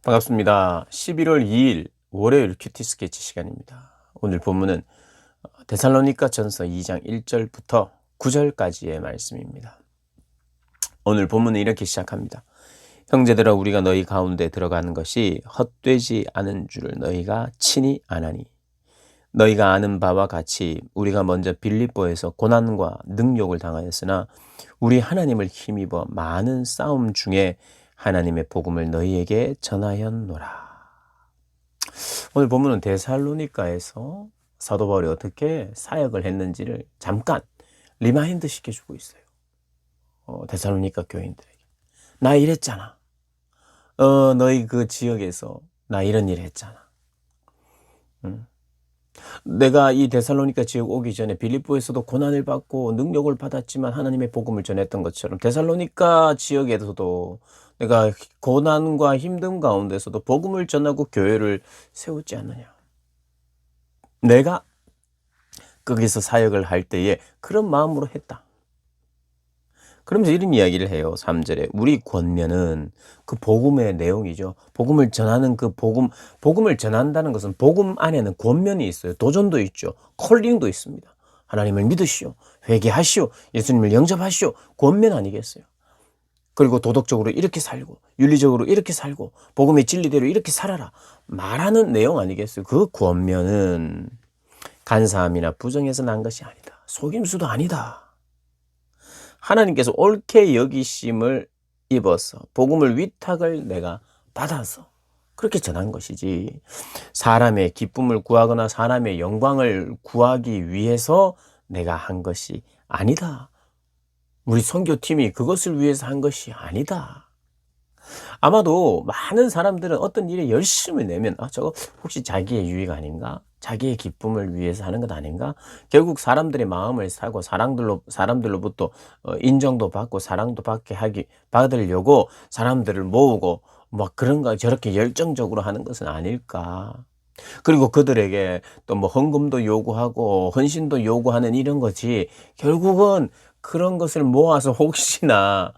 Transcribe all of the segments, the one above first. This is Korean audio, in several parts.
반갑습니다. 11월 2일 월요일 큐티 스케치 시간입니다. 오늘 본문은 데살로니가 전서 2장 1절부터 9절까지의 말씀입니다. 오늘 본문은 이렇게 시작합니다. 형제들아, 우리가 너희 가운데 들어가는 것이 헛되지 않은 줄을 너희가 친히 아나니, 너희가 아는 바와 같이 우리가 먼저 빌립보에서 고난과 능욕을 당하였으나 우리 하나님을 힘입어 많은 싸움 중에 하나님의 복음을 너희에게 전하였노라. 오늘 본문은 데살로니가에서 사도 바울이 어떻게 사역을 했는지를 잠깐 리마인드 시켜주고 있어요. 데살로니가 교인들에게. 나 이랬잖아. 너희 그 지역에서 나 이런 일 했잖아. 내가 이 데살로니가 지역 오기 전에 빌립보에서도 고난을 받고 능력을 받았지만 하나님의 복음을 전했던 것처럼 데살로니가 지역에서도 내가 고난과 힘듦 가운데서도 복음을 전하고 교회를 세우지 않느냐. 내가 거기서 사역을 할 때에 그런 마음으로 했다. 그러면서 이런 이야기를 해요. 3절에 우리 권면은 그 복음의 내용이죠. 복음을 전하는 그 복음을 전한다는 것은 복음 안에는 권면이 있어요. 도전도 있죠. 콜링도 있습니다. 하나님을 믿으시오. 회개하시오. 예수님을 영접하시오. 권면 아니겠어요? 그리고 도덕적으로 이렇게 살고 윤리적으로 이렇게 살고 복음의 진리대로 이렇게 살아라 말하는 내용 아니겠어요? 그 권면은 간사함이나 부정해서 난 것이 아니다. 속임수도 아니다. 하나님께서 옳게 여기심을 입어서 복음을 위탁을 내가 받아서 그렇게 전한 것이지, 사람의 기쁨을 구하거나 사람의 영광을 구하기 위해서 내가 한 것이 아니다. 우리 선교팀이 그것을 위해서 한 것이 아니다. 아마도 많은 사람들은 어떤 일에 열심을 내면 저거 혹시 자기의 유익 아닌가? 자기의 기쁨을 위해서 하는 것 아닌가? 결국 사람들의 마음을 사고 사람들로부터 인정도 받고 사랑도 받으려고 사람들을 모으고 막 그런가 저렇게 열정적으로 하는 것은 아닐까? 그리고 그들에게 또 뭐 헌금도 요구하고 헌신도 요구하는 이런 거지, 결국은 그런 것을 모아서 혹시나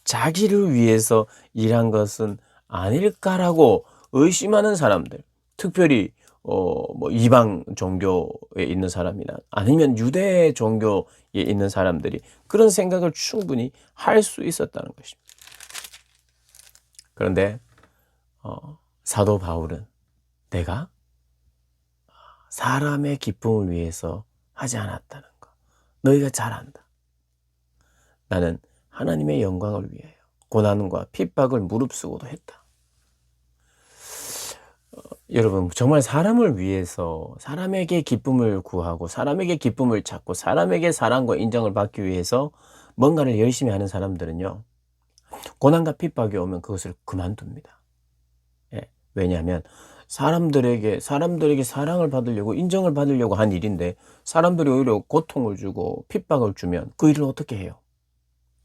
자기를 위해서 일한 것은 아닐까라고 의심하는 사람들, 특별히 뭐 이방 종교에 있는 사람이나 아니면 유대 종교에 있는 사람들이 그런 생각을 충분히 할 수 있었다는 것입니다. 그런데 사도 바울은 내가 사람의 기쁨을 위해서 하지 않았다는 거 너희가 잘 안다. 나는 하나님의 영광을 위하여 고난과 핍박을 무릅쓰고도 했다. 여러분, 정말 사람을 위해서 사람에게 기쁨을 구하고 사람에게 기쁨을 찾고 사람에게 사랑과 인정을 받기 위해서 뭔가를 열심히 하는 사람들은요, 고난과 핍박이 오면 그것을 그만둡니다. 예, 왜냐하면 사람들에게 사랑을 받으려고 인정을 받으려고 한 일인데 사람들이 오히려 고통을 주고 핍박을 주면 그 일을 어떻게 해요?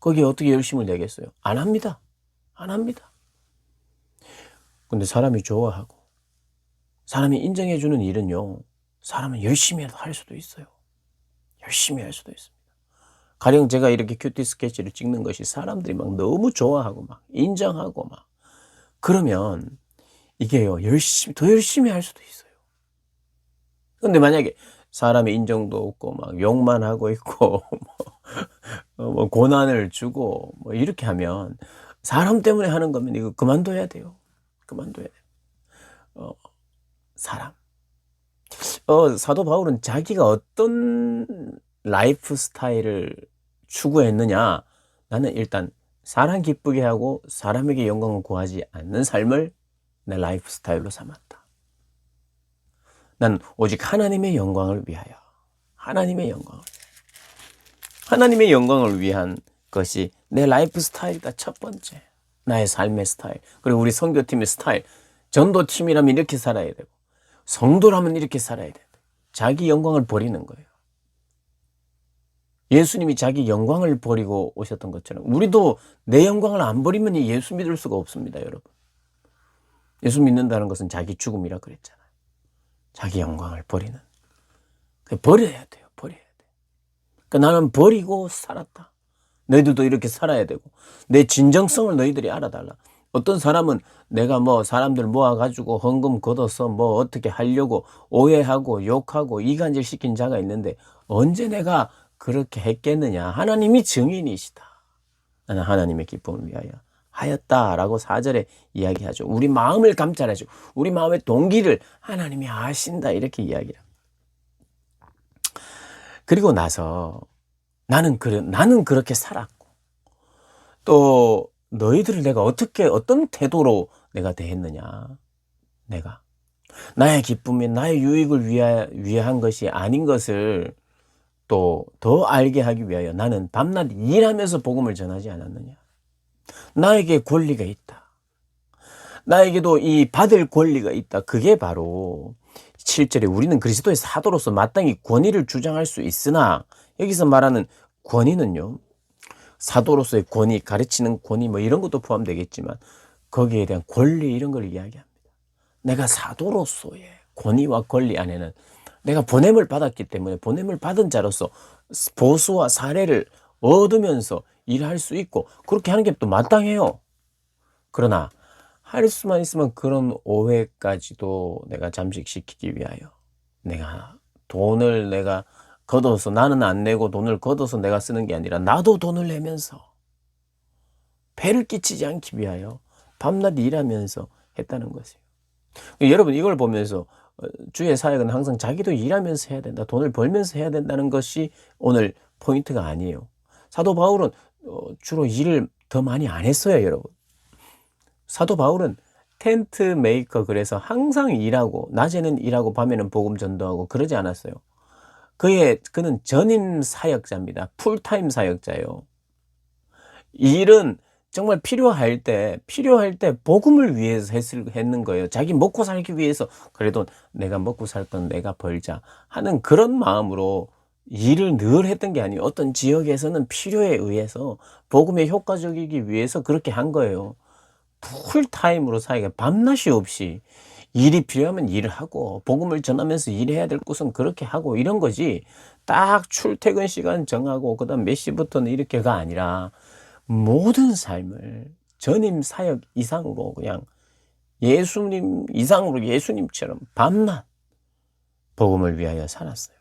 거기에 어떻게 열심을 내겠어요? 안 합니다. 안 합니다. 근데 사람이 좋아하고 사람이 인정해 주는 일은요, 사람은 열심히 할 수도 있어요. 열심히 할 수도 있습니다. 가령 제가 이렇게 큐티 스케치를 찍는 것이 사람들이 막 너무 좋아하고 막 인정하고 막 그러면 이게요, 더 열심히 할 수도 있어요. 근데 만약에 사람의 인정도 없고 막 욕만 하고 있고 뭐 고난을 주고 뭐 이렇게 하면 사람 때문에 하는 거면 이거 그만둬야 돼요. 그만둬야 돼요. 사람. 사도 바울은 자기가 어떤 라이프 스타일을 추구했느냐? 나는 일단 사람 기쁘게 하고 사람에게 영광을 구하지 않는 삶을 내 라이프 스타일로 삼았다. 난 오직 하나님의 영광을 위하여, 하나님의 영광을 위한 것이 내 라이프 스타일이다. 첫 번째, 나의 삶의 스타일. 그리고 우리 선교팀의 스타일. 전도팀이라면 이렇게 살아야 되고 성도라면 이렇게 살아야 돼. 자기 영광을 버리는 거예요. 예수님이 자기 영광을 버리고 오셨던 것처럼 우리도 내 영광을 안 버리면 예수 믿을 수가 없습니다, 여러분. 예수 믿는다는 것은 자기 죽음이라 그랬잖아요. 자기 영광을 버리는. 버려야 돼요. 버려야 돼. 그러니까 나는 버리고 살았다. 너희들도 이렇게 살아야 되고 내 진정성을 너희들이 알아달라. 어떤 사람은 내가 뭐 사람들 모아가지고 헌금 걷어서 뭐 어떻게 하려고 오해하고 욕하고 이간질 시킨 자가 있는데 언제 내가 그렇게 했겠느냐. 하나님이 증인이시다. 나는 하나님의 기쁨을 위하여 하였다라고 4절에 이야기하죠. 우리 마음을 감찰하죠. 우리 마음의 동기를 하나님이 아신다 이렇게 이야기합니다. 그리고 나서 나는 그렇게 살았고 또 너희들을 내가 어떤 태도로 내가 대했느냐. 내가 나의 기쁨이 나의 유익을 위한 것이 아닌 것을 또 더 알게 하기 위하여 나는 밤낮 일하면서 복음을 전하지 않았느냐. 나에게 권리가 있다. 나에게도 이 받을 권리가 있다. 그게 바로 7절에 우리는 그리스도의 사도로서 마땅히 권위를 주장할 수 있으나 여기서 말하는 권위는요. 사도로서의 권위, 가르치는 권위 뭐 이런 것도 포함되겠지만 거기에 대한 권리 이런 걸 이야기합니다. 내가 사도로서의 권위와 권리 안에는 내가 보냄을 받았기 때문에 보냄을 받은 자로서 보수와 사례를 얻으면서 일할 수 있고 그렇게 하는 게 또 마땅해요. 그러나 할 수만 있으면 그런 오해까지도 내가 잠식시키기 위하여 내가 돈을 내가 걷어서 나는 안 내고 돈을 걷어서 내가 쓰는 게 아니라 나도 돈을 내면서 배를 끼치지 않기 위하여 밤낮 일하면서 했다는 것이에요. 여러분 이걸 보면서 주의 사역은 항상 자기도 일하면서 해야 된다. 돈을 벌면서 해야 된다는 것이 오늘 포인트가 아니에요. 사도 바울은 주로 일을 더 많이 안 했어요, 여러분. 사도 바울은 텐트 메이커 그래서 항상 일하고 낮에는 일하고 밤에는 복음 전도하고 그러지 않았어요. 그는 전임 사역자입니다. 풀타임 사역자예요. 일은 정말 필요할 때 복음을 위해서 했는 거예요. 자기 먹고 살기 위해서 그래도 내가 먹고 살 건 내가 벌자 하는 그런 마음으로 일을 늘 했던 게 아니에요. 어떤 지역에서는 필요에 의해서 복음에 효과적이기 위해서 그렇게 한 거예요. 풀타임으로 사역해 밤낮이 없이 일이 필요하면 일을 하고 복음을 전하면서 일해야 될 곳은 그렇게 하고 이런 거지. 딱 출퇴근 시간 정하고 그다음 몇 시부터는 이렇게가 아니라 모든 삶을 전임 사역 이상으로 그냥 예수님 이상으로 예수님처럼 밤낮 복음을 위하여 살았어요.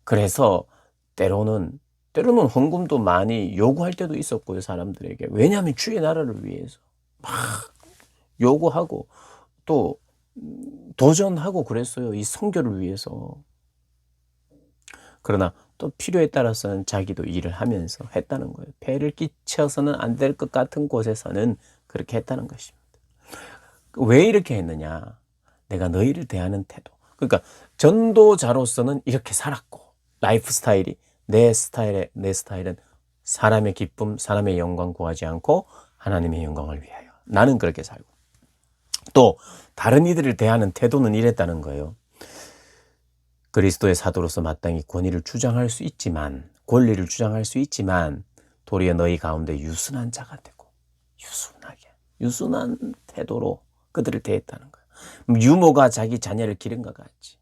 그래서 때로는 헌금도 많이 요구할 때도 있었고요, 사람들에게. 왜냐하면 주의 나라를 위해서 막 요구하고 또 도전하고 그랬어요. 이 선교를 위해서. 그러나 또 필요에 따라서는 자기도 일을 하면서 했다는 거예요. 배를 끼쳐서는 안 될 것 같은 곳에서는 그렇게 했다는 것입니다. 왜 이렇게 했느냐? 내가 너희를 대하는 태도. 그러니까 전도자로서는 이렇게 살았고 라이프 스타일이 내 스타일은 사람의 기쁨, 사람의 영광 구하지 않고 하나님의 영광을 위하여. 나는 그렇게 살고. 또 다른 이들을 대하는 태도는 이랬다는 거예요. 그리스도의 사도로서 마땅히 권리를 주장할 수 있지만 도리어 너희 가운데 유순한 자가 되고 유순한 태도로 그들을 대했다는 거예요. 유모가 자기 자녀를 기른 것 같이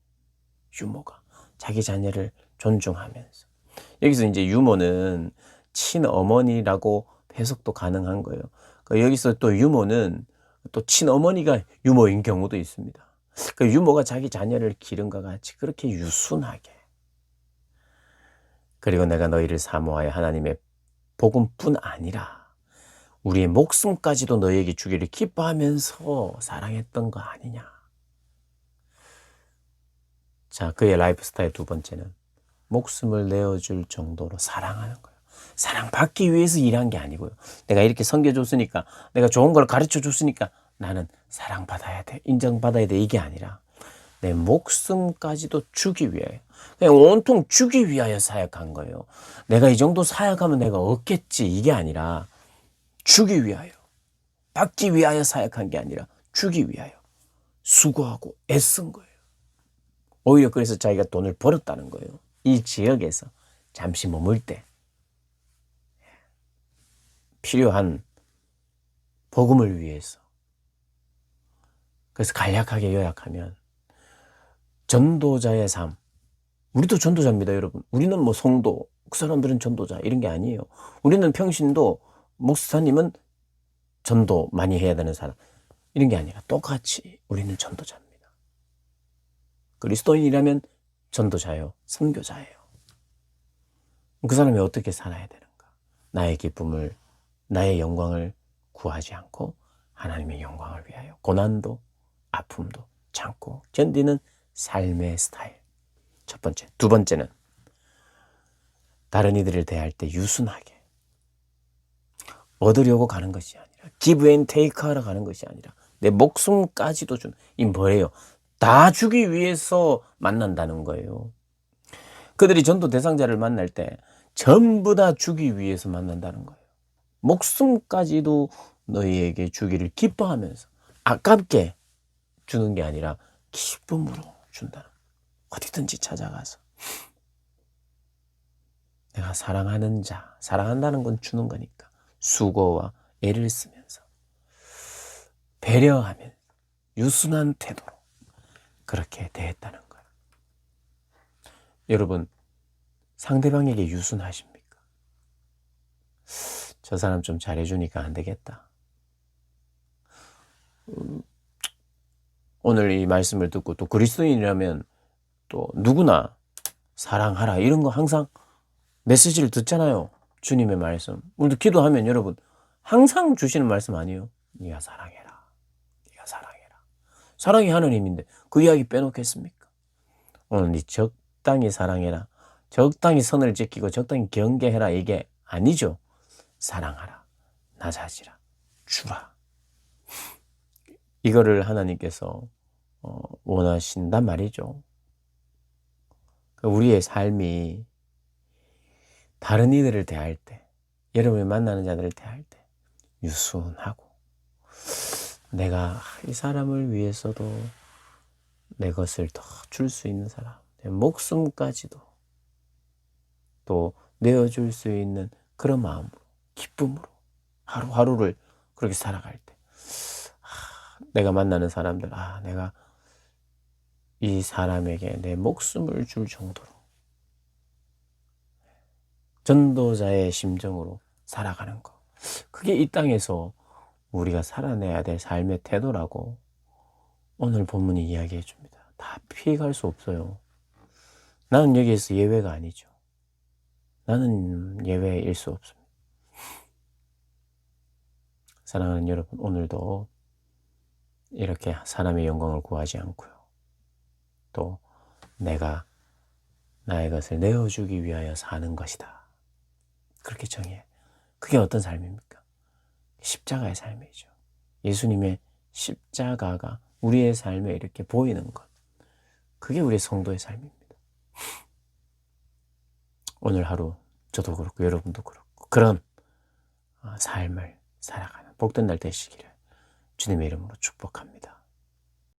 유모가 자기 자녀를 존중하면서 여기서 이제 유모는 친어머니라고 해석도 가능한 거예요. 여기서 또 유모는 또 친어머니가 유모인 경우도 있습니다. 그 유모가 자기 자녀를 기른 것 같이 그렇게 유순하게. 그리고 내가 너희를 사모하여 하나님의 복음뿐 아니라 우리의 목숨까지도 너희에게 주기를 기뻐하면서 사랑했던 거 아니냐. 자, 그의 라이프 스타일 두 번째는 목숨을 내어줄 정도로 사랑하는 거예요. 사랑받기 위해서 일한 게 아니고요. 내가 이렇게 섬겨줬으니까 내가 좋은 걸 가르쳐줬으니까 나는 사랑받아야 돼, 인정받아야 돼 이게 아니라 내 목숨까지도 주기 위하여 그냥 온통 주기 위하여 사역한 거예요. 내가 이 정도 사역하면 내가 얻겠지 이게 아니라 주기 위하여 받기 위하여 사역한 게 아니라 주기 위하여 수고하고 애쓴 거예요. 오히려 그래서 자기가 돈을 벌었다는 거예요. 이 지역에서 잠시 머물 때 필요한 복음을 위해서. 그래서 간략하게 요약하면 전도자의 삶. 우리도 전도자입니다, 여러분. 우리는 뭐 성도, 그 사람들은 전도자 이런 게 아니에요. 우리는 평신도, 목사님은 전도 많이 해야 되는 사람 이런 게 아니라 똑같이 우리는 전도자입니다. 그리스도인이라면 전도자예요. 선교자예요. 그 사람이 어떻게 살아야 되는가? 나의 기쁨을, 나의 영광을 구하지 않고 하나님의 영광을 위하여 고난도 아픔도 참고 견디는 삶의 스타일. 첫 번째. 두 번째는 다른 이들을 대할 때 유순하게 얻으려고 가는 것이 아니라 give and take 하러 가는 것이 아니라 내 목숨까지도 준 이 뭐예요? 다 주기 위해서 만난다는 거예요. 그들이 전도 대상자를 만날 때 전부 다 주기 위해서 만난다는 거예요. 목숨까지도 너희에게 주기를 기뻐하면서 아깝게 주는 게 아니라 기쁨으로 준다는 거예요. 어디든지 찾아가서 내가 사랑하는 자, 사랑한다는 건 주는 거니까 수고와 애를 쓰면서 배려하면 유순한 태도로 그렇게 대했다는 거예요. 여러분, 상대방에게 유순하십니까? 저 사람 좀 잘해주니까 안 되겠다. 오늘 이 말씀을 듣고 또 그리스도인이라면 또 누구나 사랑하라 이런 거 항상 메시지를 듣잖아요. 주님의 말씀. 우리도 기도하면 여러분 항상 주시는 말씀 아니에요? 네가 사랑해라. 네가 사랑해라. 사랑이 하느님인데 그 이야기 빼놓겠습니까? 오늘 네 적당히 사랑해라. 적당히 선을 지키고 적당히 경계해라. 이게 아니죠. 사랑하라. 낮아지라. 주라. 이거를 하나님께서 원하신단 말이죠. 우리의 삶이 다른 이들을 대할 때, 여러분이 만나는 자들을 대할 때 유순하고 내가 이 사람을 위해서도 내 것을 더 줄 수 있는 사람, 내 목숨까지도 또 내어줄 수 있는 그런 마음으로, 기쁨으로 하루하루를 그렇게 살아갈 때 내가 만나는 사람들, 내가 이 사람에게 내 목숨을 줄 정도로 전도자의 심정으로 살아가는 것. 그게 이 땅에서 우리가 살아내야 될 삶의 태도라고 오늘 본문이 이야기해 줍니다. 다 피해갈 수 없어요. 나는 여기에서 예외가 아니죠. 나는 예외일 수 없습니다. 사랑하는 여러분, 오늘도 이렇게 사람의 영광을 구하지 않고요. 또 내가 나의 것을 내어주기 위하여 사는 것이다. 그렇게 정해. 그게 어떤 삶입니까? 십자가의 삶이죠. 예수님의 십자가가 우리의 삶에 이렇게 보이는 것. 그게 우리 성도의 삶입니다. 오늘 하루 저도 그렇고 여러분도 그렇고 그런 삶을 살아가는 복된 날 되시기를 주님의 이름으로 축복합니다.